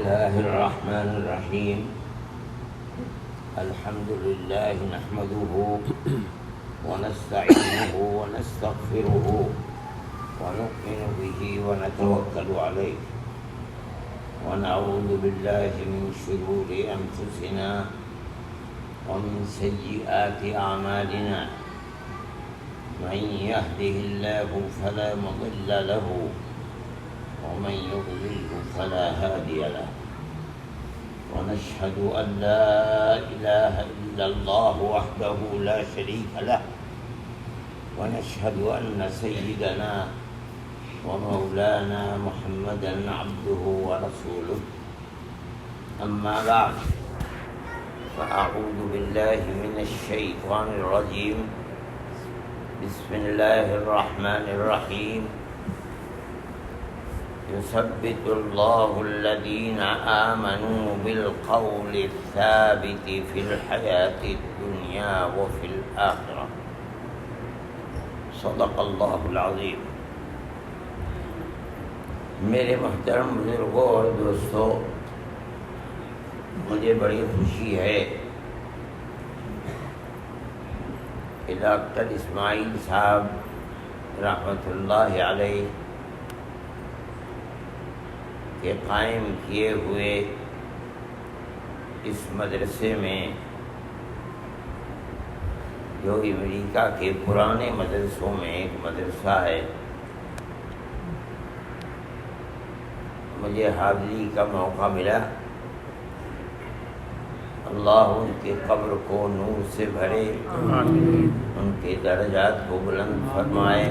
الله الرحمن الرحيم الحمد لله نحمده ونستعينه ونستغفره ونؤمن به ونتوكل عليه ونعوذ بالله من شرور أنفسنا ومن سيئات أعمالنا من يهده الله فلا مضل له ومن يضلل فلا هادي له ونشهد أن لا إله إلا الله وحده لا شريك له ونشهد أن سيدنا ومولانا محمدا عبده ورسوله أما بعد فأعوذ بالله من الشيطان الرجيم بسم الله الرحمن الرحيم يثبت الله الذين آمنوا بالقول الثابت في الحياة الدنيا وفي الآخرة صدق الله العظيم. میرے محترم بزرگوں اور دوستوں، مجھے بڑی خوشی ہے کہ ڈاکٹر اسماعیل صاحب رحمۃ اللہ علیہ کے قائم کیے ہوئے اس مدرسے میں، جو امریکہ کے پرانے مدرسوں میں ایک مدرسہ ہے، مجھے حاضری کا موقع ملا. اللہ ان کے قبر کو نور سے بھرے، ان کے درجات کو بلند فرمائے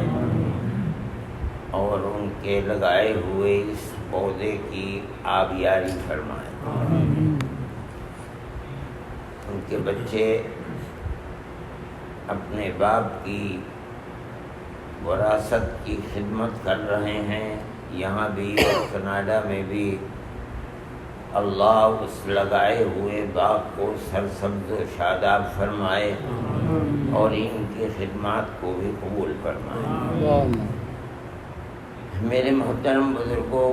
اور ان کے لگائے ہوئے اس پودے کی آبیاری فرمائے. ان کے بچے اپنے باپ کی وراثت کی خدمت کر رہے ہیں، یہاں بھی اور کینیڈا میں بھی. اللہ اس لگائے ہوئے باغ کو سرسبز و شاداب فرمائے اور ان کی خدمات کو بھی قبول فرمائے. میرے محترم بزرگوں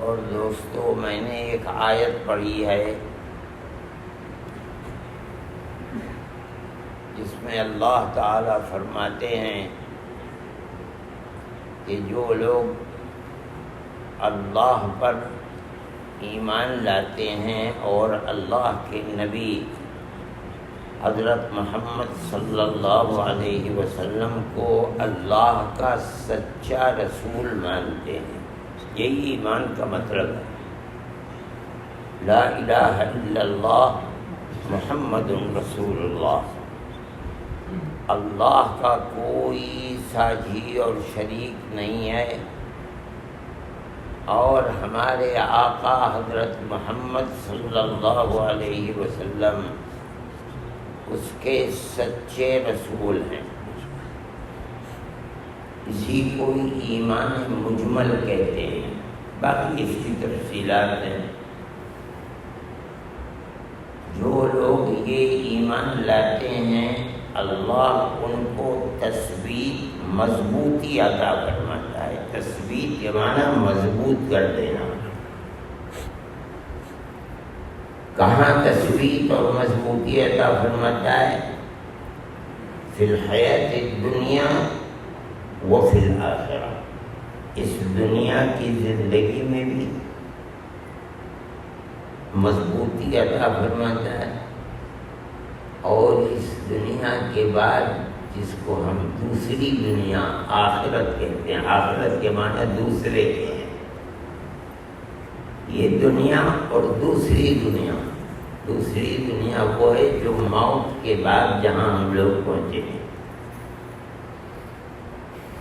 اور دوستوں، میں نے ایک آیت پڑھی ہے جس میں اللہ تعالی فرماتے ہیں کہ جو لوگ اللہ پر ایمان لاتے ہیں اور اللہ کے نبی حضرت محمد صلی اللہ علیہ وسلم کو اللہ کا سچا رسول مانتے ہیں، یہی ایمان کا مطلب ہے. لا الہ الا اللہ محمد رسول اللہ. اللہ کا کوئی ساجی اور شریک نہیں ہے، اور ہمارے آقا حضرت محمد صلی اللہ علیہ وسلم اس کے سچے رسول ہیں. اسی کو ایمان مجمل کہتے ہیں، باقی اس کی تفصیلات ہیں. جو لوگ یہ ایمان لاتے ہیں، اللہ ان کو تثبیت، مضبوطی عطا فرماتا ہے. تثبیت کے معنی مضبوط کر دینا. کہاں تثبیت اور مضبوطی عطا فرماتا ہے؟ فی الحیات الدنیا وفی الآخرہ. اس دنیا کی زندگی میں بھی مضبوطی عطا فرماتا ہے، اور اس دنیا کے بعد جس کو ہم دوسری دنیا آخرت کہتے ہیں، آخرت کے معنی دوسرے کے ہیں. یہ دنیا اور دوسری دنیا وہ ہے جو موت کے بعد جہاں ہم لوگ پہنچے ہیں.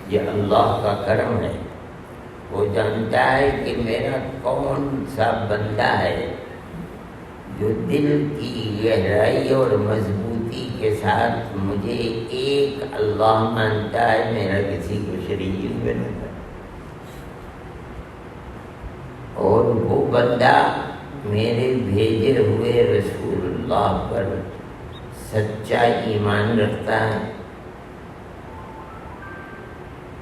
یہ اللہ کا کرم ہے. وہ جانتا ہے کہ میرا کون سا بندہ ہے جو دل کی گہرائی اور مضبوطی کے ساتھ مجھے ایک اللہ مانتا ہے، میرا کسی کو شریک نہیں بناتا. اور وہ بندہ میرے بھیجے ہوئے رسول اللہ پر سچا ایمان رکھتا ہے.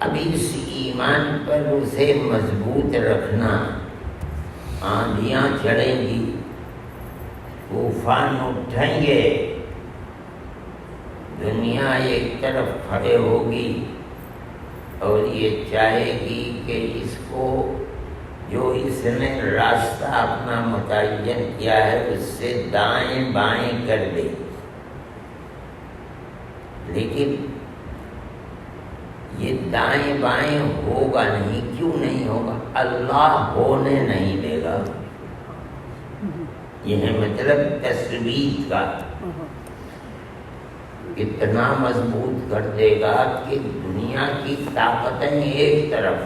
اب اس ایمان پر اسے مضبوط رکھنا آندھیاں چڑھیں گی، طوفان اٹھیں گے، دنیا ایک طرف کھڑے ہوگی اور یہ چاہے گی کہ اس کو جو اس نے راستہ اپنا متعین کیا ہے اس سے دائیں بائیں کر دے، لیکن یہ دائیں بائیں ہوگا نہیں۔ کیوں نہیں ہوگا؟ اللہ ہونے نہیں دے گا۔ یہ ہے مطلب تثبیت کا، اتنا مضبوط کر دے گا کہ دنیا کی طاقتیں ایک طرف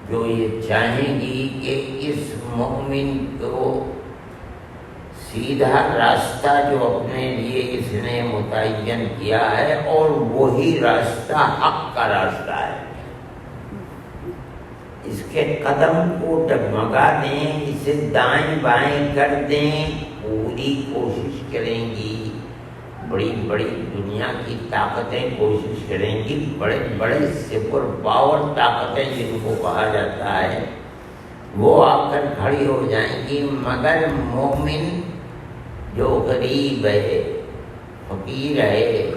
جو یہ چاہیں گی کہ اس مومن کو سیدھا راستہ جو اپنے لیے اس نے متعین کیا ہے اور وہی راستہ حق کا راستہ ہے، اس کے قدم کو ڈگمگا دیں، اسے دائیں بائیں کر دیں، پوری کوشش کریں گی۔ بڑی بڑی دنیا کی طاقتیں کوشش کریں گی، بڑے بڑے سپر پاور طاقتیں جن کو کہا جاتا ہے، وہ آ کر کھڑی ہو جائیں گی، مگر مومن جو غریب ہے، فقیر ہے،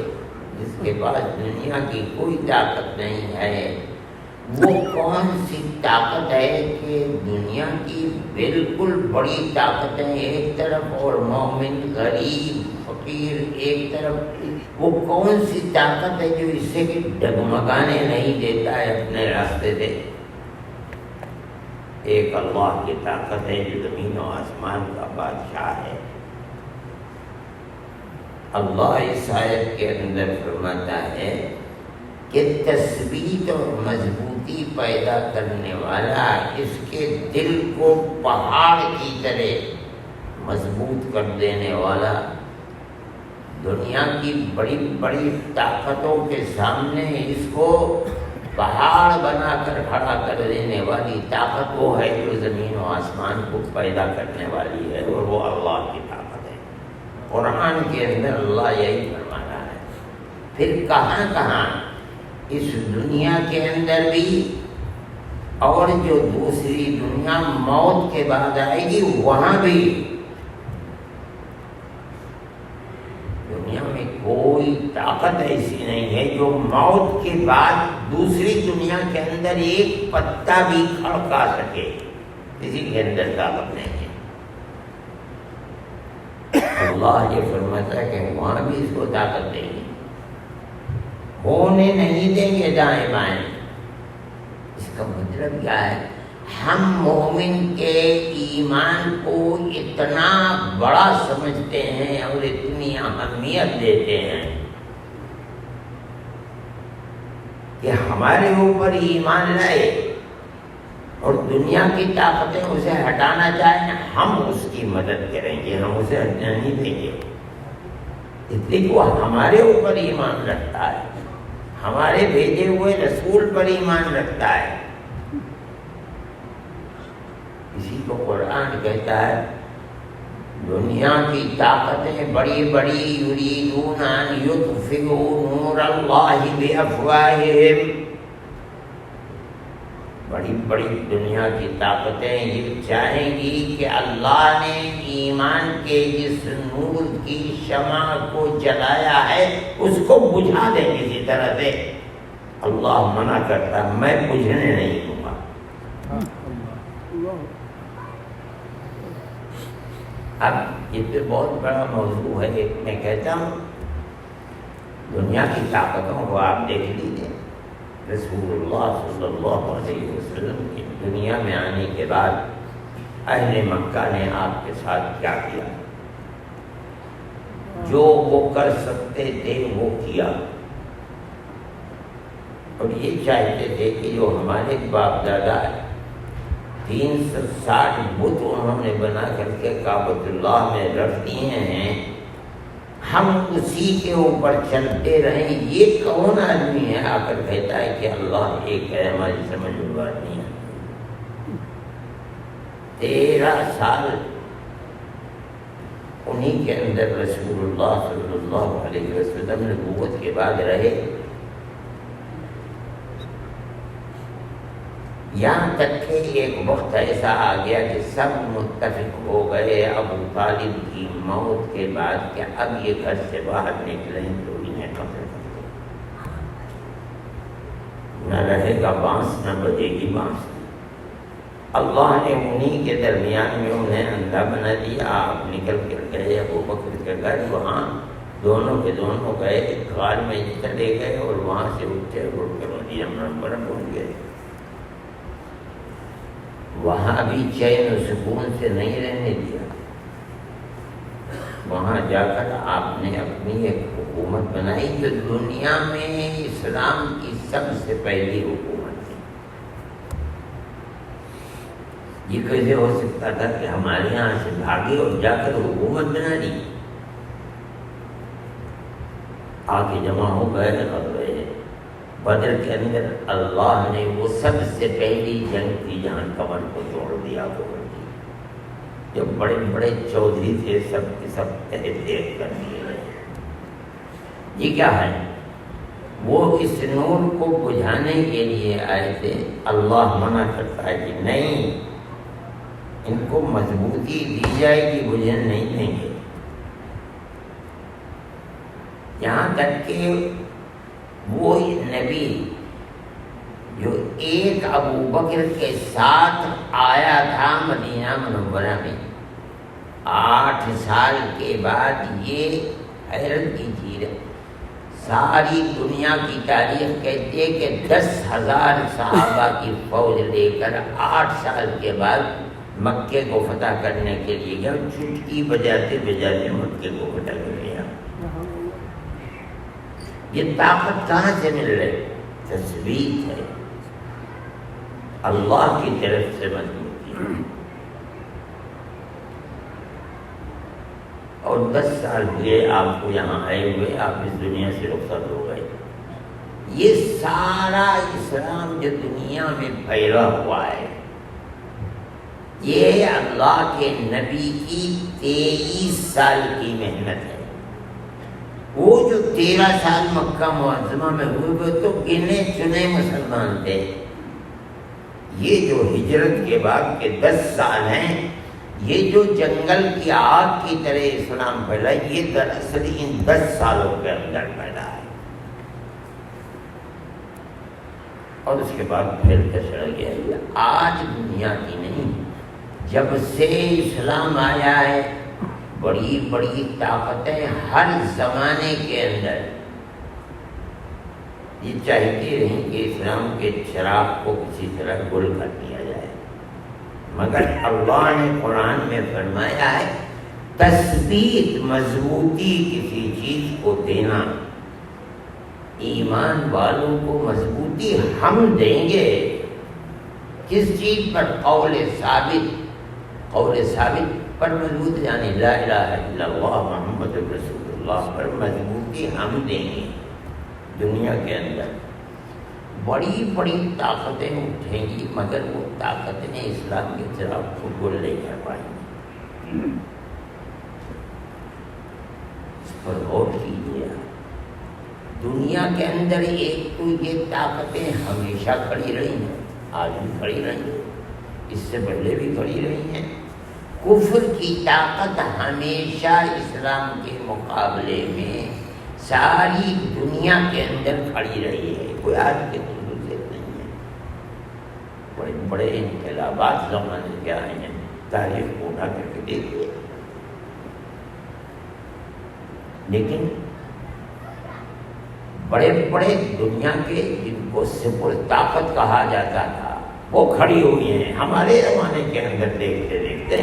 جس کے پاس دنیا کی کوئی طاقت نہیں ہے، وہ کون سی طاقت ہے کہ دنیا کی بالکل بڑی طاقتیں ایک طرف اور مومن غریب فقیر ایک طرف، وہ کون سی طاقت ہے جو اسے ڈگمگانے نہیں دیتا ہے اپنے راستے سے؟ ایک اللہ کی طاقت ہے جو زمین و آسمان کا بادشاہ ہے۔ اللہ اس آیت کے اندر فرماتا ہے کہ تثبیت اور مضبوطی پیدا کرنے والا، اس کے دل کو پہاڑ کی طرح مضبوط کر دینے والا، دنیا کی بڑی بڑی طاقتوں کے سامنے اس کو پہاڑ بنا کر کھڑا کر دینے والی طاقت وہ ہے جو زمین و آسمان کو پیدا کرنے والی ہے، اور وہ اللہ کی طاقت ہے۔ قرآن کے اندر اللہ یہی فرما رہا ہے۔ پھر کہاں کہاں اس دنیا کے اندر بھی اور جو دوسری دنیا موت کے بعد آئے گی وہاں بھی، دنیا میں کوئی طاقت ایسی نہیں ہے جو موت کے بعد دوسری دنیا کے اندر ایک پتا بھی کھڑکا سکے، کسی کے اندر طاقت نہیں ہے۔ اللہ یہ فرماتا ہے کہ وہاں بھی اس کو طاقت دیں گے، ہونے نہیں دیں گے دائیں بائیں۔ اس کا مطلب کیا ہے؟ ہم مومن کے ایمان کو اتنا بڑا سمجھتے ہیں اور اتنی اہمیت دیتے ہیں کہ ہمارے اوپر ایمان لائے اور دنیا کی طاقتیں اسے ہٹانا چاہیں، ہم اس کی مدد کریں گے، ہم اسے ہٹنے نہیں دیں گے۔ اس لیے وہ ہمارے اوپر ایمان رکھتا ہے، ہمارے بھیجے ہوئے رسول پر ایمان رکھتا ہے۔ اسی کو قرآن کہتا ہے دنیا کی طاقتیں بڑی بڑی یریدون ان یطفئوا نور اللہ بافواہہم، بڑی بڑی دنیا کی طاقتیں یہ چاہیں گی کہ اللہ نے ایمان کے جس نور کی شمع کو جلایا ہے اس کو بجھا دیں کسی طرح سے۔ اللہ منع کرتا ہے، میں بجھنے نہیں دوں گا۔ اب یہ تو بہت بڑا موضوع ہے، میں کہتا ہوں دنیا کی طاقتوں کو آپ دیکھ لیجیے۔ رسول اللہ صلی اللہ علیہ وسلم کی دنیا میں آنے کے بعد اہل مکہ نے آپ کے ساتھ کیا کیا؟ جو وہ کر سکتے تھے وہ کیا، اور یہ چاہتے تھے کہ جو ہمارے باپ دادا 360 بت انہوں نے بنا کر کے کعبۃ اللہ میں رکھ دیے ہیں، ہم اسی کے اوپر چلتے رہیں۔ یہ کون آدمی ہے آ کر کہتا ہے کہ اللہ ایک ہے؟ ہماری سمجھ میں بات نہیں ہے۔ 13 سال انہی کے اندر رسول اللہ صلی اللہ علیہ وسلم نبوت کے بعد رہے۔ یہاں تک کہ ایک وقت ایسا آ گیا کہ سب متفق ہو گئے ابو طالب کی موت کے بعد کہ اب یہ گھر سے باہر نکلیں تو انہیں قتل کر دو، نہ رہے گا بانس نہ بجے گی بانس۔ اللہ نے انہی کے درمیان میں انہیں اندھا بنا دیا۔ آپ نکل کر گئے ابو بکر کے گھر، وہاں دونوں کے دونوں گئے غار میں چلے گئے اور وہاں سے اٹھے اور اٹھ کر مدینہ منورہ پہنچ گئے۔ وہاں بھی چین و سکون سے نہیں رہنے دیا، وہاں جا کر آپ نے اپنی ایک حکومت بنائی جو دنیا میں اسلام کی سب سے پہلی حکومت تھی۔ یہ کیسے ہو سکتا تھا کہ ہمارے یہاں سے بھاگے اور جا کر حکومت بنا دی؟ آ کے جمع ہو گئے اور بدر کے اندر اللہ نے وہ سب سے پہلی جنگ تھی جہاں کمر کو توڑ دیا، جو بڑے بڑے چودھری تھے سب کے سب تحت کر دیے گئے۔ یہ کیا ہے؟ وہ اس نور کو بجھانے کے لیے آئے تھے۔ اللہ منع کرتا ہے کہ نہیں، ان کو مضبوطی دی جائے گی، بجھن نہیں دیں گے۔ یہاں تک کہ وہ نبی جو ایک ابو بکر کے ساتھ آیا تھا مدینہ منورہ میں، 8 سال کے بعد، یہ حیرت کی چیز ہے، ساری دنیا کی تاریخ کہتی ہے کہ 10,000 صحابہ کی فوج لے کر 8 سال کے بعد مکے کو فتح کرنے کے لیے گیا، چٹکی بجاتے بجاتے مکے کو فتح کر لیا۔ یہ طاقت کہاں سے مل رہی؟ تثبیت ہے، اللہ کی طرف سے مضبوطی ہے۔ اور 10 سال ہوئے آپ کو یہاں آئے ہوئے، آپ اس دنیا سے رخصت ہو گئے۔ یہ سارا اسلام جو دنیا میں پھیلا ہوا ہے، یہ اللہ کے نبی کی 23 سال کی محنت ہے۔ وہ جو 13 سال مکہ معظمہ میں ہوئے وہ تو گنے چنے مسلمان تھے۔ یہ جو ہجرت کے بعد کے 10 سال ہیں، یہ جو جنگل کی آگ کی طرح اسلام پھیلا، یہ دراصل ان 10 سالوں کے اندر پھیلا ہے، اور اس کے بعد پھیلتا چلا گیا۔ یہ آج دنیا کی نہیں، جب سے اسلام آیا ہے بڑی بڑی طاقتیں ہر زمانے کے اندر یہ چاہتی رہیں کہ اسلام کے چراغ کو کسی طرح گل کر دیا جائے، مگر اللہ نے قرآن میں فرمایا ہے تثبیت، مضبوطی کسی چیز کو دینا، ایمان والوں کو مضبوطی ہم دیں گے۔ کس چیز پر؟ قول ثابت پر مضبوط، یعنی لا الہ الا اللہ محمد رسول اللہ پر مضبوطی ہم دیں گے۔ دنیا کے اندر بڑی بڑی طاقتیں اٹھیں گی، مگر وہ طاقتیں اسلام کے چراغ کو گل نہیں کر پائیں گی۔ اس پر غور کیجیے۔ دنیا کے اندر ایک تو یہ طاقتیں ہمیشہ کھڑی رہی ہیں، آج بھی کھڑی رہی ہیں، اس سے پہلے بھی کھڑی رہی ہیں۔ کفر کی طاقت ہمیشہ اسلام کے مقابلے میں ساری دنیا کے اندر کھڑی رہی ہے، کوئی آج کے خصوصیت نہیں ہے۔ بڑے بڑے انقلابات زمانے کے آئے ہیں، تاریخ کو اٹھا کر کے دیکھیے، لیکن بڑے بڑے دنیا کے جن کو سپر طاقت کہا جاتا تھا وہ کھڑی ہوئی ہیں۔ ہمارے زمانے کے اندر دیکھتے دیکھتے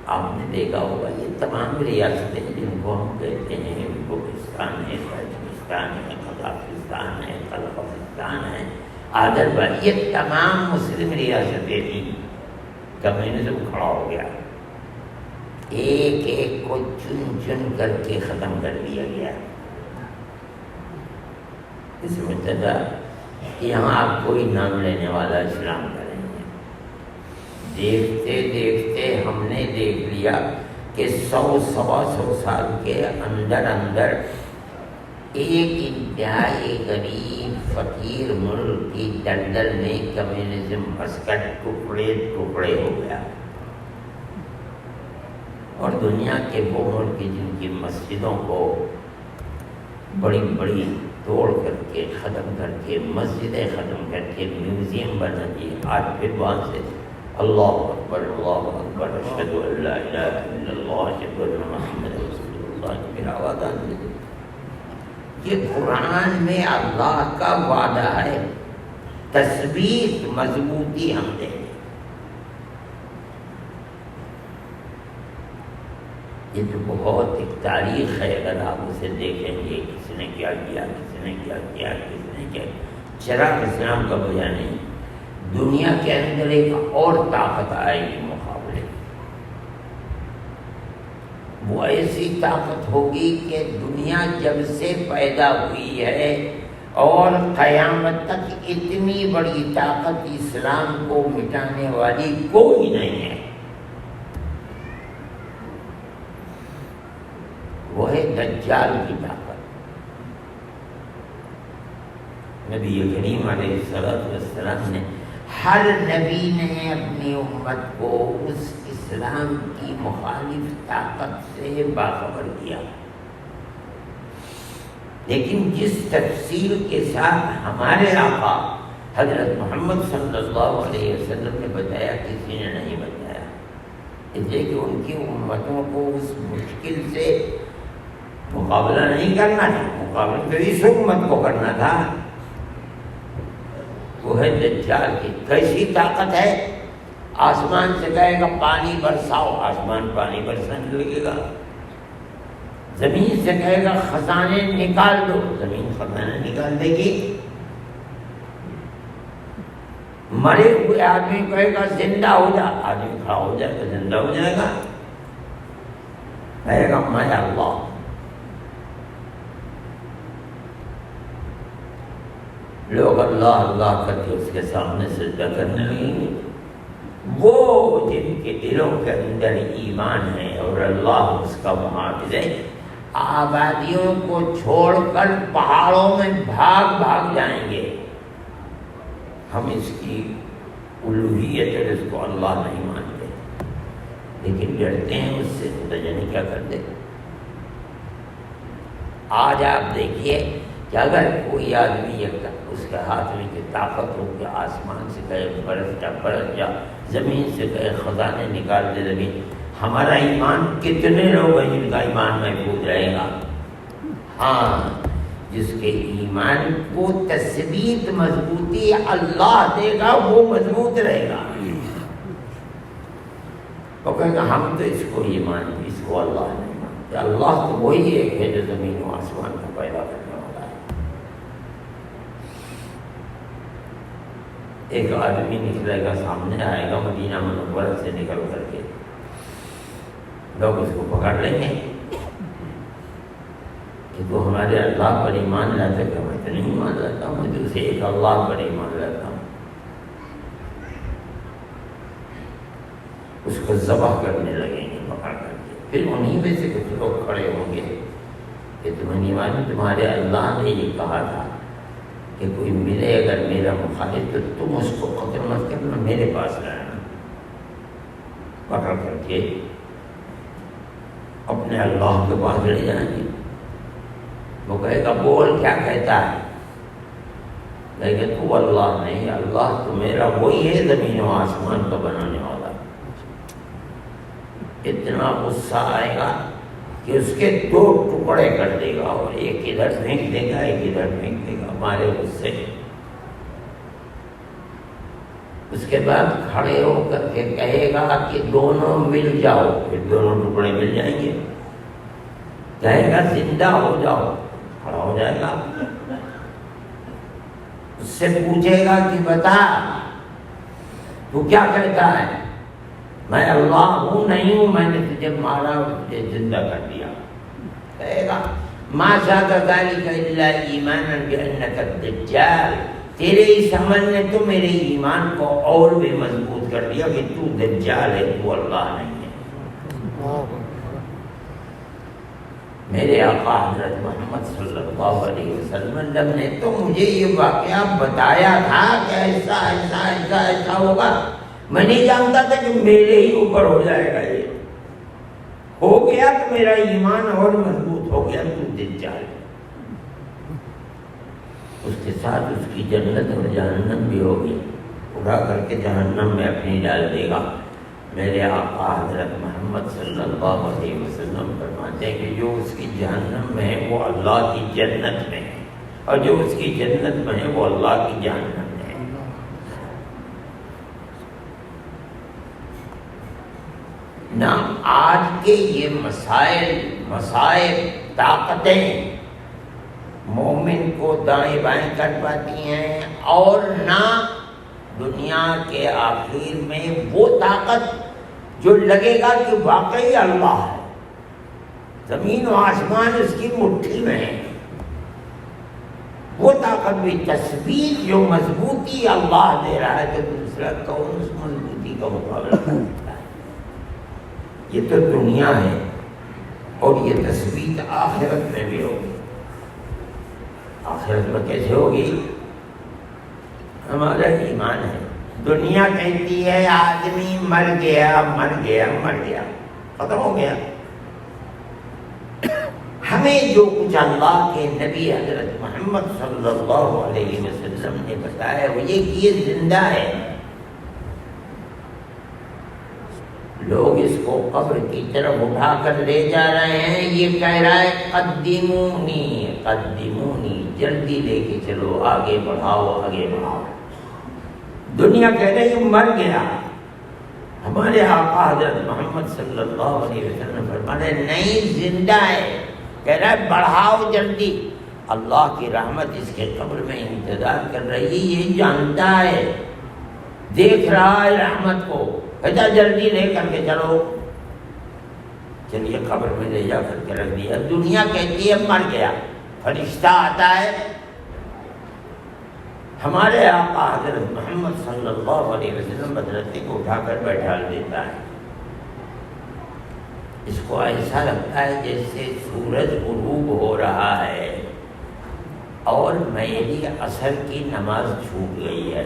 آپ نے دیکھا ہوگا یہ تمام ریاستیں جن کو ہم کہتے ہیں، پاکستان ہے، تاجکستان ہے، قزاقستان ہے، قزاقستان ہے، آذربائیجان، یہ تمام مسلم ریاستیں تھیں۔ کمیونزم کھڑا ہو گیا، ایک ایک کو چن چن کر کے ختم کر دیا گیا۔ اس متحدہ یہاں آپ کوئی نام لینے والا اسلام کا نہیں ہے۔ دیکھتے دیکھتے ہم نے دیکھ لیا کہ 100-125 سال کے اندر اندر ایک انتہائی غریب فقیر ملک کی دلدل میں کمیونزم پھنس کر ٹکڑے ٹکڑے ہو گیا، اور دنیا کے وہ ملک جن کی مسجدوں کو بڑی بڑی توڑ کر کے ختم کر کے مسجدیں ختم کر کے میوزیم بنا دیے، آج پھر وہاں سے اللہ اکبر اشہد ان لا الہ الا اللہ اشہد ان محمد رسول اللہ کی پھر آواز آنے لگی۔ یہ قرآن میں اللہ کا وعدہ ہے، تثبیت مضبوطی ہم دیں گے۔ یہ تو بہت ایک تاریخ ہے، اگر آپ اسے دیکھیں گے کسی نے کیا کیا، کسی نے کیا کیا، کسی نے کیا، چراغ اسلام کا وجہ نہیں، دنیا کے اندر ایک اور طاقت آئے گی مقابلے، وہ ایسی طاقت ہوگی کہ دنیا جب سے پیدا ہوئی ہے اور قیامت تک اتنی بڑی طاقت اسلام کو مٹانے والی کوئی نہیں ہے، وہ ہے دجال کی طاقت۔ نبی کریم علیہ السلام نے، ہر نبی نے اپنی امت کو اس اسلام کی مخالف طاقت سے باخبر کیا، لیکن جس تفصیل کے ساتھ ہمارے آقا حضرت محمد صلی اللہ علیہ وسلم نے بتایا کسی نے نہیں بتایا، اس لیے کہ ان کی امتوں کو اس مشکل سے مقابلہ نہیں کرنا تھا، مقابلہ تو اس امت کو کرنا تھا۔ وہ ہے دجال کی کیسی طاقت ہے، آسمان سے کہے گا پانی برساؤ، آسمان پانی برسانے لگے گا، زمین سے کہے گا خزانے نکال دو، زمین خزانے نکال دے گی، مرے ہوئے آدمی کہے گا زندہ ہو جا، آدمی کھڑا ہو جائے گا، زندہ ہو جائے گا، کہے گا میں اللہ۔ لوگ اللہ اللہ کر کے اس کے سامنے سجدہ کرنے لگیں گے، وہ جن کے دلوں کے اندر ایمان ہے اور اللہ اس کا محافظ ہے، آبادیوں کو چھوڑ کر پہاڑوں میں بھاگ بھاگ جائیں گے، ہم اس کی الوہیت اور اس کو اللہ نہیں مانتے، لیکن ڈرتے ہیں اس سے، خدا جانے کیا کر دے۔ آج آپ دیکھیے کہ اگر کوئی آدمی اس کے ہاتھ میں کی طاقت ہو کہ آسمان سے کہے برس جا، زمین سے کہے خزانے نکال دے زمین، ہمارا ایمان کتنے لوگ ہیں جن کا ایمان محفوظ رہے گا؟ ہاں، جس کے ایمان کو تثبیت مضبوطی اللہ دے گا وہ مضبوط رہے گا، وہ کہے گا ہم تو اس کو ایمان، اس کو اللہ نہیں مانتے، اللہ تو وہی ایک ہے جو زمین و آسمان کو پیدا کرنے والا ہے۔ ایک آدمی نکلے گا، سامنے آئے گا مدینہ منورہ سے نکل کر کے، لوگ اس کو پکڑ لیں گے کہ تو ہمارے اللہ پر ایمان لاتا ہے، کہ میں تو نہیں مان لاتا ہوں، میں تو اسے ایک اللہ پر ایمان لاتا ہوں، اس کو ذبح کرنے لگیں گے پکڑ کر کے۔ پھر انہیں میں سے کچھ لوگ کھڑے ہوں گے کہ تمہیں نہیں معلوم، تمہارے اللہ نے یہ کہا تھا کہ کوئی ملے اگر میرا مخالف تو تم اس کو قتل مت کرنا، میرے پاس رہنا، پکڑ کر کے اپنے اللہ کے پاس لے جائیں گے۔ وہ کہے گا بول کیا کہتا ہے، لیکن تو اللہ نہیں، اللہ تو میرا وہی ہے زمین و آسمان کا بنانے والا۔ اتنا غصہ آئے گا کہ اس کے دو ٹکڑے کر دے گا، اور ایک ادھر پھینک دے گا، ایک ادھر پھینک دے گا، ہمارے غصے۔ اس کے بعد کھڑے ہو کر کے کہے گا کہ دونوں مل جاؤ، پھر دونوں ٹکڑے مل جائیں گے، کہے گا زندہ ہو جاؤ، کھڑا ہو جائے گا، اس سے پوچھے گا کہ بتا تو کیا کہتا ہے، میں اللہ ہوں نہیں ہوں، میں نے تجھے مارا اور تجھے زندہ کر دیا، کہے گا ما زاد ذلك الا ایمانا بانک الدجال، تیرے اس عمل نے تو میرے ایمان کو اور بھی مضبوط کر دیا کہ تو دجال ہے، تو اللہ نہیں ہے۔ میرے آقا حضرت محمد صلی اللہ علیہ وسلم نے تو مجھے یہ واقعہ بتایا تھا کہ ایسا ایسا ایسا ایسا ہوگا. میں نہیں جانتا تھا کہ میرے ہی اوپر ہو جائے گا. یہ ہو گیا تو میرا ایمان اور مضبوط ہو گیا. تو دل چاہے اس کے ساتھ اس کی جنت اور جہنم بھی ہوگی. اٹھا کر کے جہنم میں اپنی ڈال دے گا. میرے آقا حضرت محمد صلی اللہ علیہ وسلم فرماتے ہیں کہ جو اس کی جہنم میں ہے وہ اللہ کی جنت میں ہے، اور جو اس کی جنت میں ہے وہ اللہ کی جہنم میں ہے. نہ آج کے یہ مسائل طاقتیں مومن کو دائیں بائیں کر پاتی ہیں، اور نہ دنیا کے آخر میں وہ طاقت جو لگے گا کہ واقعی اللہ ہے. زمین و آسمان اس کی مٹھی میں ہے. وہ طاقت بھی تثبیت جو مضبوطی اللہ دے رہا ہے تو دوسرا کون اس مضبوطی کا مقابلہ کرتا ہے. یہ تو دنیا ہے، اور یہ تثبیت آخرت میں بھی ہوگی. آخرت میں کیسے ہوگی؟ ہمارا ایمان ہے. دنیا کہتی ہے آدمی مر گیا مر گیا مر گیا، ختم ہو گیا. ہمیں جو کچھ اللہ کے نبی حضرت محمد صلی اللہ علیہ وسلم نے بتایا وہ یہ کہ یہ زندہ ہے. لوگ اس کو قبر کی طرف اٹھا کر لے جا رہے ہیں. یہ کہہ رہا ہے قدمونی قدمونی، جلدی لے کے چلو، آگے بڑھاؤ آگے بڑھاؤ. دنیا کہہ رہی ہے مر گیا. ہمارے آقا حضرت محمد صلی اللہ علیہ وسلم فرماتے ہیں نہیں، زندہ ہے. کہہ رہا ہے بڑھاؤ جلدی. اللہ کی رحمت اس کے قبر میں انتظار کر رہی ہے. یہ جانتا ہے، دیکھ رہا ہے رحمت کو. کہتا جلدی لے کر کے چلو. چلیے قبر میں لے جا کر کے رکھ دیا. دنیا کہتی ہے مر گیا. فرشتہ آتا ہے، ہمارے آقا حضرت محمد صلی اللہ علیہ وسلم حضرت کو اٹھا کر بیٹھا دیتا ہے. اس کو ایسا لگتا ہے جیسے سورج غروب ہو رہا ہے اور میری عصر کی نماز چھوٹ گئی ہے.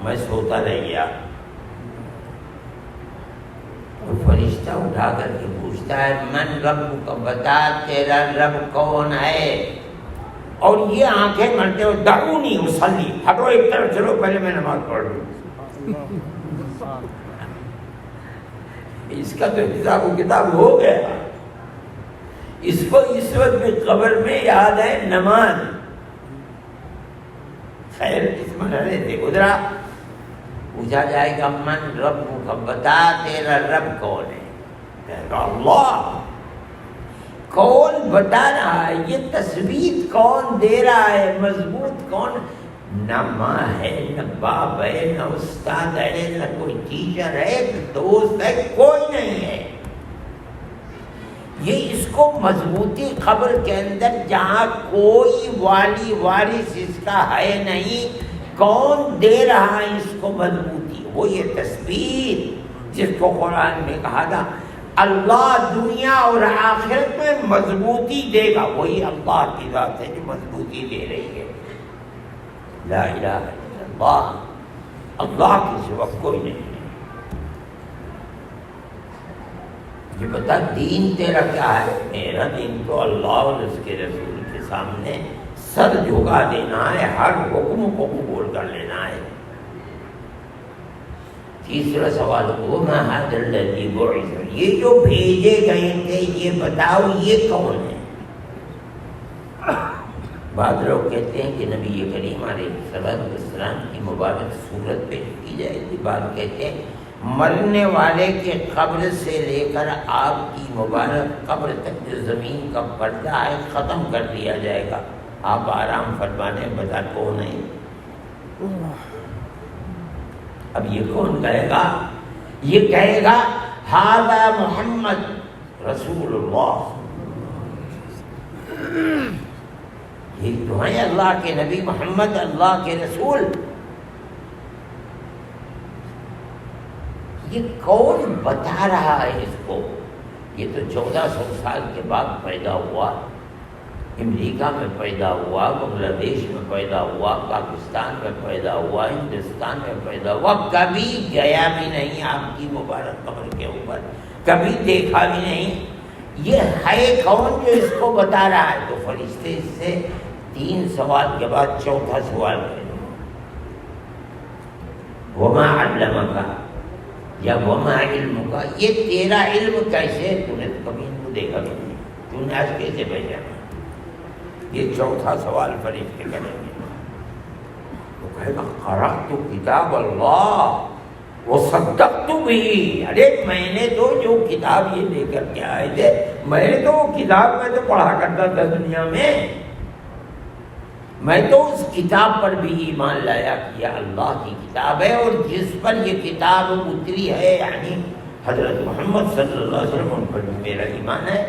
میں سوتا رہ گیا. اور فرشتہ اٹھا کر کے پوچھتا ہے من رب کو بتا، تیرا رب کون ہے؟ اور یہ آنکھیں مرتے ہوئے دعونی اصلی، ہٹو ایک طرف چلو پہلے میں نماز پڑھ لوں. اس کا تو حساب و کتاب ہو گیا. اس کو اس وقت بھی قبر میں یاد ہے نماز. خیر اس مرحلے سے گزرا. پوچھا جائے گا من رب کو بتا، تیرا رب کون ہے؟ کہے گا اللہ. کون بتا رہا ہے؟ یہ تثبیت کون دے رہا ہے؟ مضبوط کون؟ نہ ماں ہے، نہ باپ ہے، نہ استاد ہے، نہ کوئی ٹیچر ہے، دوست ہے، کوئی نہیں ہے. یہ اس کو مضبوطی قبر کے اندر جہاں کوئی والی وارث اس کا ہے نہیں، کون دے رہا ہے اس کو مضبوطی؟ وہ یہ تثبیت جس کو قرآن میں کہا تھا اللہ دنیا اور آخرت میں مضبوطی دے گا. وہی اللہ کی ذات ہے جو مضبوطی دے رہی ہے. لا الہ الا اللہ. اللہ کے سوا کوئی نہیں ہے. یہ بتا دین تیرا کیا ہے؟ میرا دین تو اللہ اور اس کے رسول کے سامنے سر جھکا دینا ہے، ہر حکم کو قبول کر لینا ہے. تیسرا سوال وما هذا الذي بعث، یہ جو بھیجے گئے تھے یہ بتاؤ یہ کون ہے؟ بعض لوگ کہتے ہیں کہ نبی کریم علیہ السلام کی مبارک صورت پیش کی جائے گی. بعض کہتے ہیں مرنے والے کے قبر سے لے کر آپ کی مبارک قبر تک جو زمین کا پردہ ہے ختم کر دیا جائے گا. آپ آرام فرمانے بتا کون ہے؟ اب یہ کون کہے گا؟ یہ کہے گا ھذا محمد رسول اللہ. یہ تو ہیں اللہ کے نبی محمد، اللہ کے رسول. یہ کون بتا رہا ہے اس کو؟ یہ تو 1400 سال کے بعد پیدا ہوا، امریکہ میں پیدا ہوا، بنگلہ دیش میں پیدا ہوا، پاکستان میں پیدا ہوا، ہندوستان میں پیدا ہوا، کبھی گیا بھی نہیں آپ کی مبارک قبر کے اوپر، کبھی دیکھا بھی نہیں۔ یہ ہے کون جو اس کو بتا رہا ہے؟ تو فرشتے اس سے 3 سوال کے بعد 4تھا سوال ہے، وما علمک یا وما علمک، یہ تیرا علم کیسے؟ تو نے کبھی ان کو دیکھا نہیں، تو نے آج کیسے بھیجا؟ یہ 4تھا سوال فرشتے کریں گے۔ تو کہے گا قرأت کتاب اللہ وصدقت بھی، ارے میں نے تو جو کتاب یہ لے کر کے آئے تھے، میں نے تو وہ کتاب میں تو پڑھا کرتا تھا دنیا میں تو اس کتاب پر بھی ایمان لایا کہ یہ اللہ کی کتاب ہے، اور جس پر یہ کتاب اتری ہے یعنی حضرت محمد صلی اللہ علیہ وسلم، ان پر بھی میرا ایمان ہے۔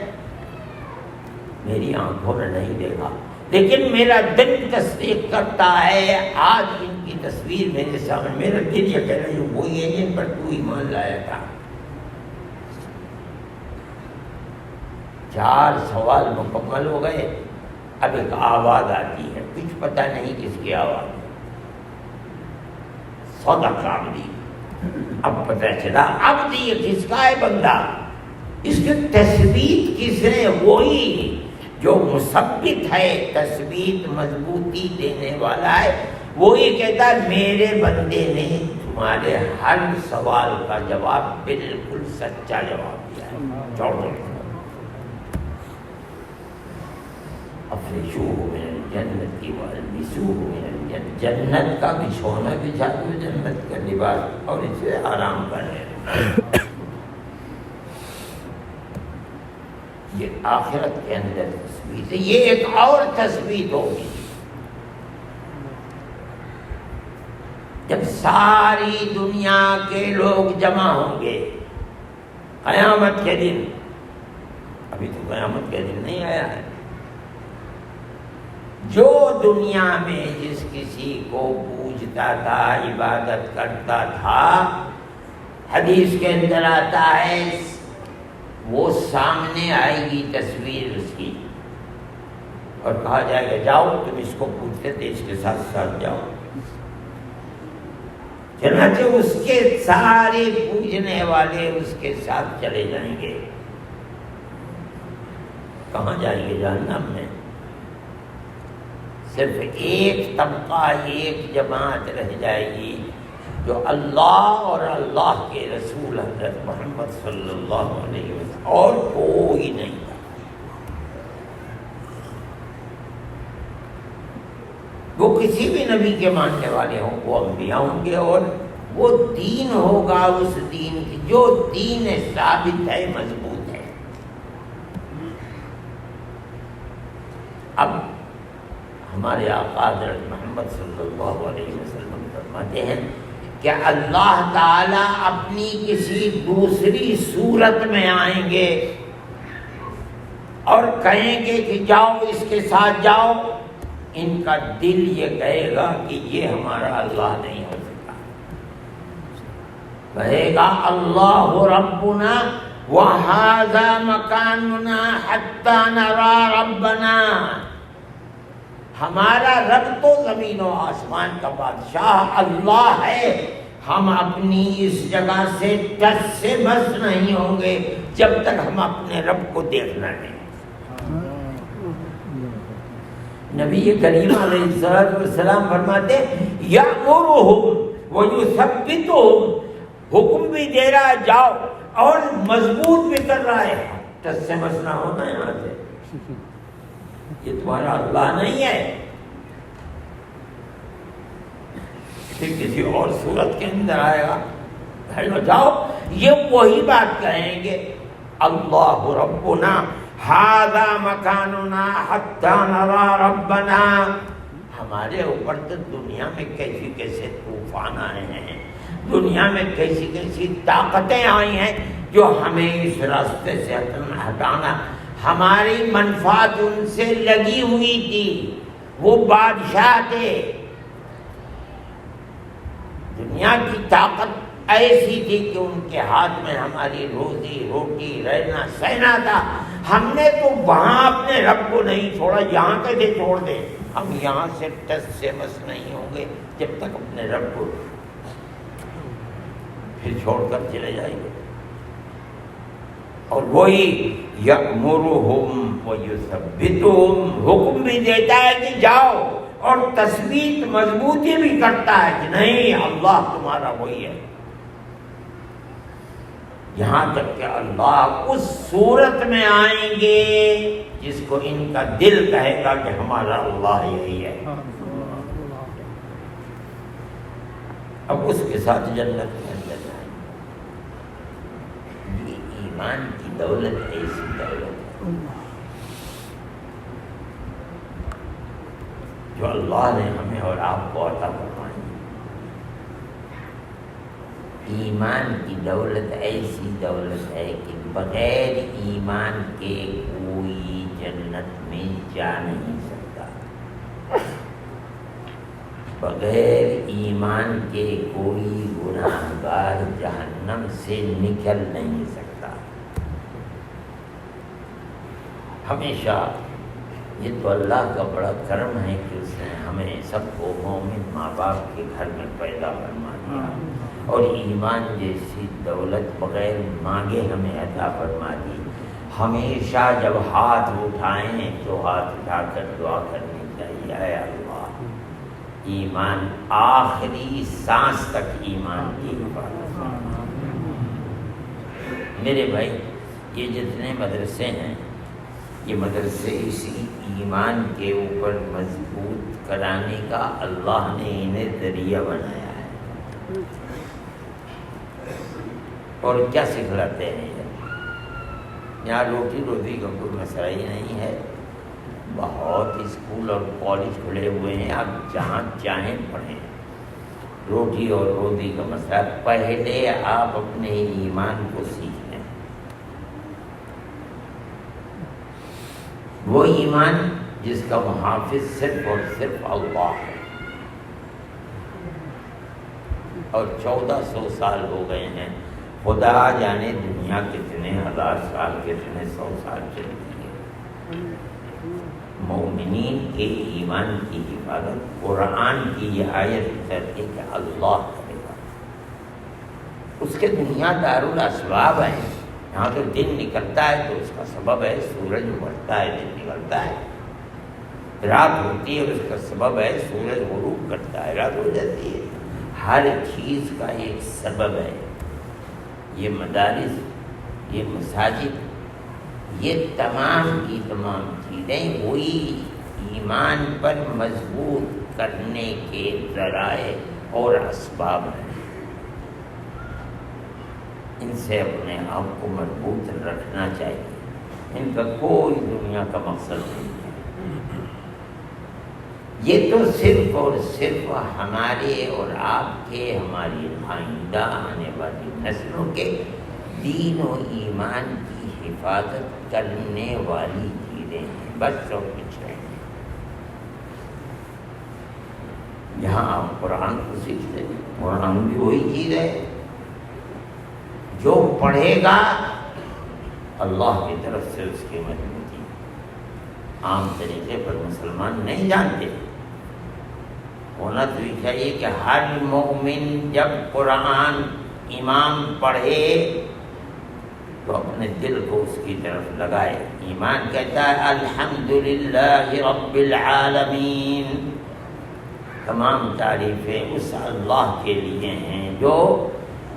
میری آنکھوں نے نہیں دیکھا لیکن میرا دل تصدیق کرتا ہے، آج ان کی تصویر میرے سامنے، میرا دل یہ کہہ رہی ہوں وہی ہے جن پر تو ایمان لایا تھا۔ 4 سوال مکمل ہو گئے، اب ایک آواز آتی ہے، کچھ پتہ نہیں کس کی آواز، صدق عبدی۔ اب پتہ چلا عبدی یہ کس کا ہے؟ بندہ۔ اس کی تثبیت کس نے؟ وہی جو مثبت ہے، تثبیت مضبوطی دینے والا ہے، وہی کہتا ہے میرے بندے نے تمہارے ہر سوال کا جواب بالکل سچا جواب دیا ہے۔ افرشوہ من الجنت والبسوہ من الجنت، جنت کا بچھونا بچھا دو، جنت کا لباس، اور اسے آرام کرے۔ یہ آخرت کے اندر تثبیت ہے، یہ ایک اور تثبیت ہوگی جب ساری دنیا کے لوگ جمع ہوں گے قیامت کے دن۔ ابھی تو قیامت کے دن نہیں آیا ہے۔ جو دنیا میں جس کسی کو پوجتا تھا، عبادت کرتا تھا، حدیث کے اندر آتا ہے وہ سامنے آئے گی تصویر اس کی، اور کہا جائے گا جاؤ تم اس کو پوچھتے تھے، اس کے ساتھ ساتھ جاؤ۔ چنانچہ اس کے سارے پوجنے والے اس کے ساتھ چلے جائیں گے۔ کہاں جائیں گے؟ جہنم میں۔ صرف ایک طبقہ، ایک جماعت رہ جائے گی جو اللہ اور اللہ کے رسول حضرت محمد صلی اللہ علیہ وسلم، اور کوئی نہیں تھا۔ وہ کسی بھی نبی کے ماننے والے ہوں، وہ انبیاء ہوں گے، اور وہ دین ہوگا اس دین کی جو دین ثابت ہے، مضبوط ہے۔ اب ہمارے آقا حضرت محمد صلی اللہ علیہ وسلم فرماتے ہیں کہ اللہ تعالیٰ اپنی کسی دوسری صورت میں آئیں گے اور کہیں گے کہ جاؤ اس کے ساتھ جاؤ۔ ان کا دل یہ کہے گا کہ یہ ہمارا اللہ نہیں ہو سکتا، کہے گا اللہ ربنا وہذا مکاننا حتی نرى ربنا، ہمارا رب تو زمین و آسمان کا بادشاہ اللہ ہے، ہم اپنی اس جگہ سے ٹچ سے بس نہیں ہوں گے جب تک ہم اپنے رب کو دیکھنا نہیں۔ نبی کریم علیہ السلام فرماتے یأمرہم ویثبتہم، حکم بھی دے رہا ہے جاؤ، اور مضبوط بھی کر رہا ہے، ٹچ سے بس نہ ہونا یہاں سے، یہ تمہارا اللہ نہیں ہے۔ پھر کسی اور صورت کے اندر آئے گا، بھائی جاؤ، یہ وہی بات کہیں گے اللہ ربنا ھذا مکاننا حتی نری ربنا، ہمارے اوپر تو دنیا میں کیسی کیسے طوفان آئے ہیں، دنیا میں کیسی کیسی طاقتیں آئی ہیں جو ہمیں اس راستے سے ہٹانا، ہماری منفعت ان سے لگی ہوئی تھی، وہ بادشاہ تھے، دنیا کی طاقت ایسی تھی کہ ان کے ہاتھ میں ہماری روزی روٹی رہنا سہنا تھا. ہم نے تو وہاں اپنے رب کو نہیں چھوڑا, یہاں کیسے چھوڑ دیں؟ ہم یہاں سے ٹس سے مس نہیں ہوں گے جب تک اپنے رب کو پھر چھوڑ کر چلے جائیں گے. اور وہی یأمرہم ویثبتہم, حکم بھی دیتا ہے کہ جاؤ, اور تثبیت مضبوطی بھی کرتا ہے کہ نہیں اللہ تمہارا وہی ہے. یہاں تک کہ اللہ اس صورت میں آئیں گے جس کو ان کا دل کہے گا کہ ہمارا اللہ یہی ہے. اب اس کے ساتھ جنت کے اندر جائیں. یہ ایمان کی دولت ایسی دولت ہے جو اللہ نے ہمیں اور آپ کو عطا فرمائی. ایمان کی دولت ایسی دولت ہے کہ بغیر ایمان کے کوئی جنت میں جا نہیں سکتا. بغیر ایمان کے کوئی گناہگار جہنم سے نکل نہیں سکتا. ہمیشہ یہ تو اللہ کا بڑا کرم ہے کہ اس نے ہمیں سب کو مومن ماں باپ کے گھر میں پیدا فرما دیا, اور ایمان جیسی دولت بغیر مانگے ہمیں عطا فرما دی. ہمیشہ جب ہاتھ اٹھائیں تو ہاتھ اٹھا کر دعا کرنی چاہیے, اے اللہ ایمان آخری سانس تک ایمان کی حفاظت فرما. میرے بھائی, یہ جتنے مدرسے ہیں یہ مدرسے اسی ایمان کے اوپر مضبوط کرانے کا اللہ نے انہیں ذریعہ بنایا ہے. اور کیا سکھلاتے ہیں یہاں روٹی روزی کا کوئی مسئلہ ہی نہیں ہے. بہت اسکول اور کالج کھلے ہوئے ہیں, آپ جہاں چاہیں پڑھیں. روٹی اور روزی کا مسئلہ پہلے آپ اپنے ایمان کو سیکھ لیں. وہ ایمان جس کا محافظ صرف اور صرف اللہ ہے. اور 1400 سال ہو گئے ہیں, خدا جانے دنیا کتنے ہزار سال کتنے 100 سال چلتی ہے. مومنین کے ایمان کی حفاظت قرآن کی یہ آیت کرتے کہ اللہ کرے گا. اس کے دنیا دارالاسباب ہیں. یہاں تو دن نکلتا ہے تو اس کا سبب ہے سورج بڑھتا ہے, دن نکلتا ہے. رات ہوتی ہے, اس کا سبب ہے سورج غروب کرتا ہے, رات ہو جاتی ہے. ہر چیز کا ایک سبب ہے. یہ مدارس, یہ مساجد, یہ تمام کی تمام چیزیں وہی ایمان پر مضبوط کرنے کے ذرائع اور اسباب ہیں. ان سے اپنے آپ کو مضبوط رکھنا چاہیے. ان کا کوئی دنیا کا مقصد نہیں ہے. یہ تو صرف اور صرف ہمارے اور آپ کے, ہماری آئندہ آنے والی نسلوں کے دین و ایمان کی حفاظت کرنے والی چیزیں ہیں, بس اور کچھ نہیں. یہاں آپ قرآن کو سیکھتے ہیں. قرآن بھی وہی چیز ہے. جو پڑھے گا اللہ کی طرف سے اس کی مضبوطی. عام طریقے پر مسلمان نہیں جانتے. ہونا تو یہ چاہیے کہ ہر مومن جب قرآن امام پڑھے تو اپنے دل کو اس کی طرف لگائے. ایمان کہتا ہے الحمدللہ رب العالمین, تمام تعریفیں اس اللہ کے لیے ہیں جو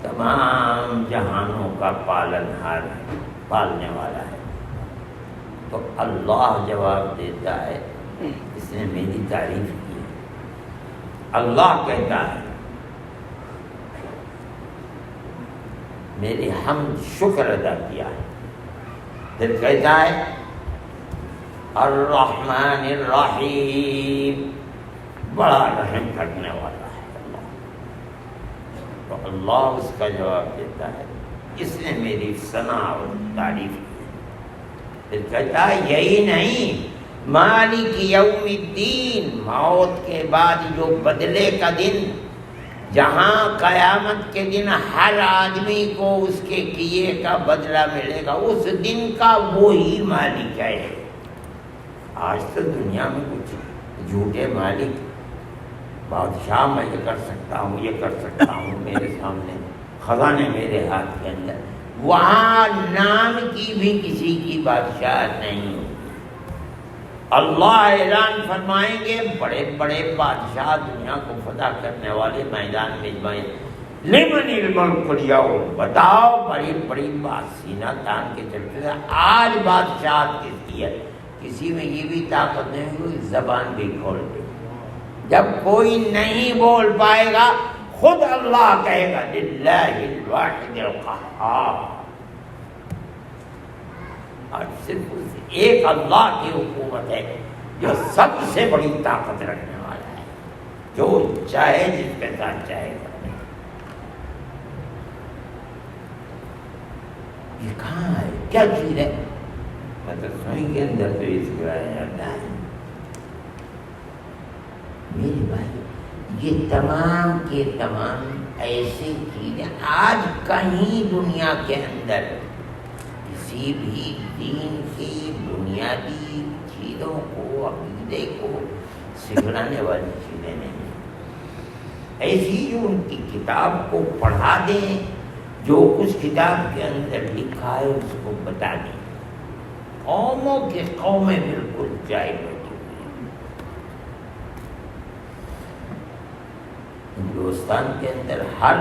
تمام جہانوں کا پالنہار ہے, پالنے والا ہے. تو اللہ جواب دیتا ہے اس نے میری تعریف کی. اللہ کہتا ہے میری حمد شکر ادا کیا ہے. پھر کہتا ہے الرحمن الرحیم, بڑا رحم کرنے والا ہے اللہ. تو اللہ اس کا جواب دیتا ہے اس نے میری ثنا اور تعریف کی. پھر کہتا ہے یہی نہیں, مالک یوم الدین, موت کے بعد جو بدلے کا دن, جہاں قیامت کے دن ہر آدمی کو اس کے کیے کا بدلہ ملے گا، اس دن کا وہی مالک ہے۔ آج تو دنیا میں کچھ جھوٹے مالک، بادشاہ میں یہ کر سکتا ہوں، یہ کر سکتا ہوں، میرے سامنے خزانے میرے ہاتھ کے اندر، وہاں نام کی بھی کسی کی بادشاہ نہیں۔ اللہ اعلان فرمائیں گے، بڑے بڑے بادشاہ دنیا کو فتح کرنے والے میدان میں جمائیں، لمن الملک اليوم، بتاؤ بڑی بڑی بات سینہ تان کے چلتے ہیں، آج بادشاہت کس کی ہے؟ کسی میں یہ بھی طاقت نہیں ہوئی زبان بھی کھول دے، جب کوئی نہیں بول پائے گا خود اللہ کہے گا للہ الواحد القہار، اور صرف ایک اللہ کی حکومت ہے جو سب سے بڑی طاقت رکھنے والا ہے، جو چاہے جس کے ساتھ چاہے گا۔ یہ کہاں ہے؟ کیا چیز ہے؟ مطلب سوئی کے اندر تو اس کو آیا ہے میرے بھائی، یہ تمام کے تمام ایسی چیزیں آج کہیں دنیا کے اندر کسی بھی دین کی بنیادی چیزوں کو، عقیدے کو سکھلانے والی چیزیں نہیں، ایسی جو ان کی کتاب کو پڑھا دیں، جو اس کتاب کے اندر لکھا ہے اس کو بتا دیں، قوموں کے قومیں بالکل جائے بیٹھی ہوئی ہیں۔ ہندوستان کے اندر ہر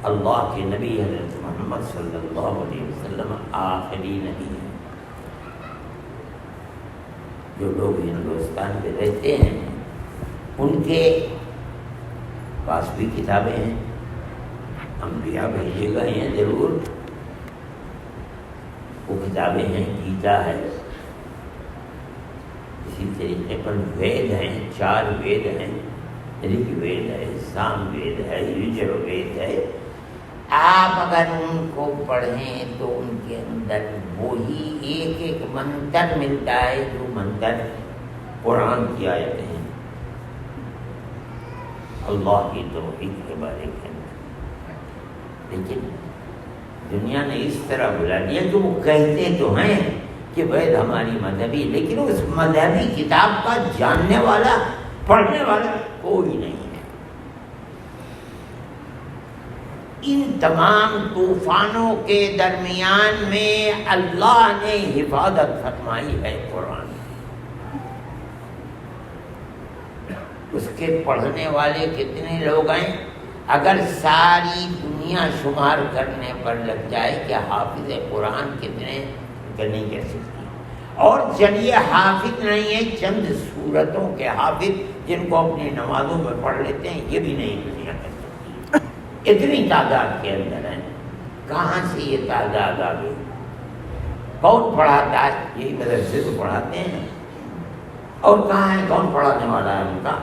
اللہ کے نبی حضرت محمد صلی اللہ علیہ وسلم آخری نبی ہیں۔ جو لوگ ہندوستان میں رہتے ہیں ان کے پاس بھی کتابیں ہیں، انبیاء بھیجے گئے ہیں ضرور، وہ کتابیں ہیں، گیتا ہے، اسی طریقے پر وید ہیں، 4 وید ہیں، رگ وید ہے، سام وید ہے، یجر وید ہے۔ آپ اگر ان کو پڑھیں تو ان کے اندر وہی ایک ایک منتر ملتا ہے جو منتر قرآن کی آیتیں ہیں، اللہ کی توحید کے بارے میں۔ لیکن دنیا نے اس طرح بلا دیا کہ وہ کہتے تو ہیں کہ وید ہماری مذہبی، لیکن اس مذہبی کتاب کا جاننے والا، پڑھنے والا کوئی نہیں ہے۔ ان تمام طوفانوں کے درمیان میں اللہ نے حفاظت فرمائی ہے قرآن، اس کے پڑھنے والے کتنے لوگ ہیں؟ اگر ساری دنیا شمار کرنے پر لگ جائے کہ حافظ قرآن کتنے، نہیں کہہ سکتی۔ اور چلیے حافظ نہیں ہے، چند سورتوں کے حافظ جن کو اپنی نمازوں میں پڑھ لیتے ہیں، یہ بھی نہیں دنیا کر سکتی، اتنی تعداد کے اندر ہے۔ کہاں سے یہ تعداد آ گئی؟ کون پڑھاتا ہے؟ یہی مدرسے تو پڑھاتے ہیں، اور کہاں ہے؟ کون پڑھانے والا ہے ان کا؟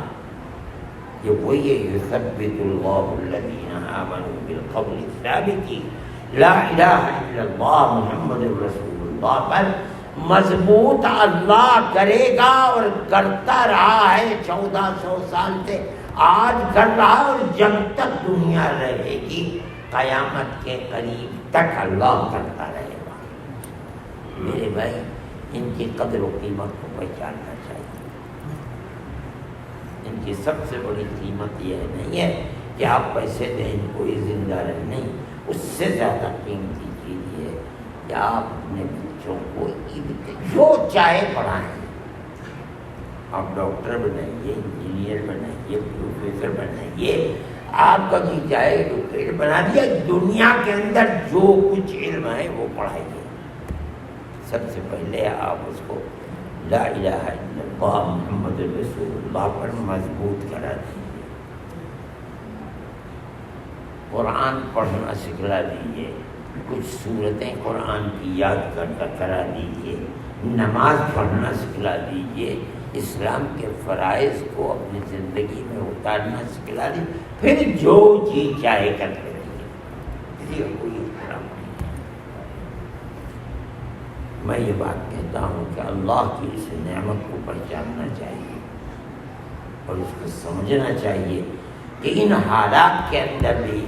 یہ وہی ہے، یثبت اللہ الذین آمنوا بالقول الثابت لا الہ الا اللہ محمد رسول اللہ پر مضبوط اللہ کرے گا، اور کرتا رہا ہے 1400 سال سے، آج کر رہا ہے، اور جب تک دنیا رہے گی قیامت کے قریب تک اللہ کرتا رہے گا۔ میرے بھائی، ان کی قدر و قیمت کو پہچاننا چاہیے۔ ان کی سب سے بڑی قیمت یہ نہیں ہے کہ آپ پیسے دیں ان کو، یہ زندہ رہے، نہیں، اس سے زیادہ قیمتی چیز یہ ہے کہ آپ اپنے بچوں کو جو چاہے پڑھائیں۔ آپ ڈاکٹر بنائیے، انجینئر بنائیے، پروفیسر بنائیے، آپ کا جی چاہے ڈاکٹر بنا دیا، دنیا کے اندر جو کچھ علم ہے وہ پڑھائیے۔ سب سے پہلے آپ اس کو لا الہ الا اللہ محمد رسول اللہ پر مضبوط کرا دیجیے، قرآن پڑھنا سکھلا دیجیے، کچھ صورتیں قرآن کی یاد کرا دیجیے، نماز پڑھنا سکھلا دیجیے، اسلام کے فرائض کو اپنی زندگی میں اتارنا سکھلا دیجیے، پھر جو چیز چاہے کرتے رہیے، کسی کا کوئی احترام نہیں ہے۔ میں یہ بات کہتا ہوں کہ اللہ کی اس نعمت کو پہچاننا چاہیے، اور اس کو سمجھنا چاہیے کہ ان حالات کے اندر بھی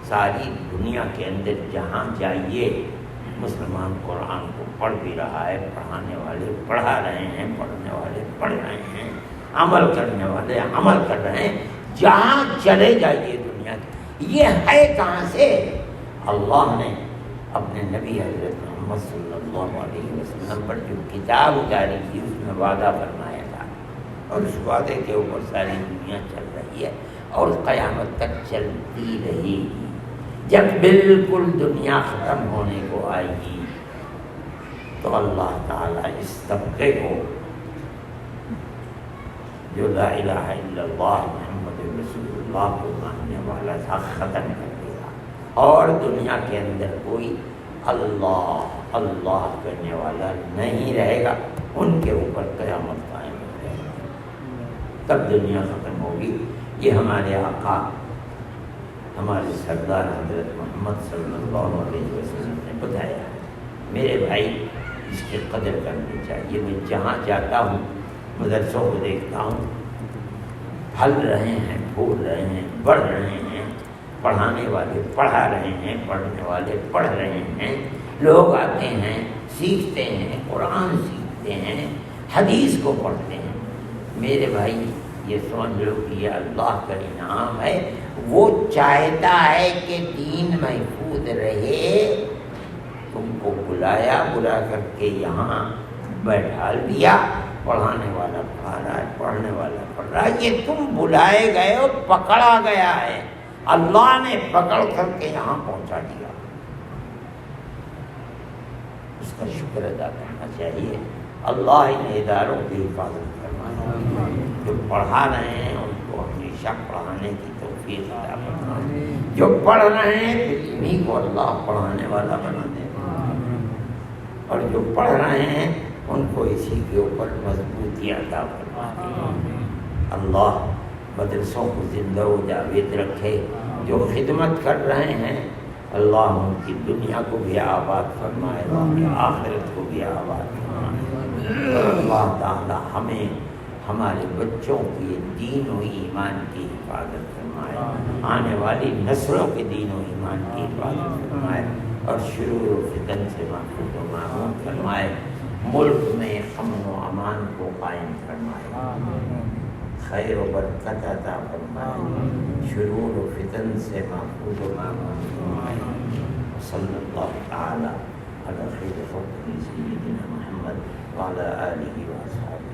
ساری دنیا کے اندر جہاں جائیے مسلمان قرآن کو پڑھ بھی رہا ہے، پڑھانے والے پڑھا رہے ہیں، پڑھنے والے پڑھ رہے ہیں، عمل کرنے والے عمل کر رہے ہیں۔ جہاں چلے جائیے دنیا کے، یہ ہے کہاں سے؟ اللہ نے اپنے نبی حضرت محمد صلی اللہ علیہ وسلم پر جو کتاب اتاری تھی اس میں وعدہ فرمایا تھا، اور اس وعدے کے اوپر ساری دنیا چل رہی ہے اور قیامت تک چلتی رہے گی۔ جب بالکل دنیا ختم ہونے کو آئے گی تو اللہ تعالیٰ اس طبقے کو جو لا الہ الا اللہ محمد رسول اللہ کو ماننے والا تھا ختم کر دے گا، اور دنیا کے اندر کوئی اللہ اللہ کرنے والا نہیں رہے گا، ان کے اوپر قیامت قائم ہو جائے گی، تب دنیا ختم ہوگی۔ یہ ہمارے آقا ہمارے سردار حضرت محمد صلی اللہ علیہ وسلم نے بتایا ہے۔ میرے بھائی اس کی قدر کرنی چاہیے۔ میں جہاں جاتا ہوں مدرسوں کو دیکھتا ہوں، پھل رہے ہیں، پھول رہے ہیں، بڑھ رہے ہیں، پڑھانے والے پڑھا رہے ہیں، پڑھنے والے پڑھ رہے ہیں، لوگ آتے ہیں، سیکھتے ہیں، قرآن سیکھتے ہیں، حدیث کو پڑھتے ہیں۔ میرے بھائی یہ سمجھ لو کہ یہ اللہ کا انعام ہے، وہ چاہتا ہے کہ دین محفوظ رہے۔ تم کو بلایا، بلا کر کے یہاں بیٹھا دیا، پڑھانے والا پڑھا رہا ہے، پڑھنے والا پڑھ رہا ہے، یہ تم بلائے گئے ہو، پکڑا گیا ہے، اللہ نے پکڑ کر کے یہاں پہنچا دیا۔ اس کا شکر ادا کرنا چاہیے۔ اللہ ان اداروں کی حفاظت فرمائے، جو پڑھا رہے ہیں ان کو ہمیشہ پڑھانے کی توفیق عطا فرمائے، جو پڑھ رہے ہیں پھر انہیں کو اللہ پڑھانے والا بنا دے، اور جو پڑھ رہے ہیں ان کو اسی کے اوپر مضبوطی عطا فرمائے۔ اللہ مدرسوں کو زندہ و جاوید رکھے، جو خدمت کر رہے ہیں اللہ ان کی دنیا کو بھی آباد فرمائے، ان کی آخرت کو بھی آباد فرمائے۔ اللہ تعالی ہمیں ہمارے بچوں کی دین و ایمان کی حفاظت فرمائے، آنے والی نسلوں کے دین و ایمان کی حفاظت فرمائے، اور شرور و فتن سے محفوظ و معصوم فرمائے، ملک میں امن و امان کو قائم فرمائے، خیر و برکت عطا فرمائے، شرور و فتن سے محفوظ و معصوم فرمائے۔ صلی اللہ تعالی علی خیر خلقہ سیدنا محمد وعلی آلہ و اصحابہ۔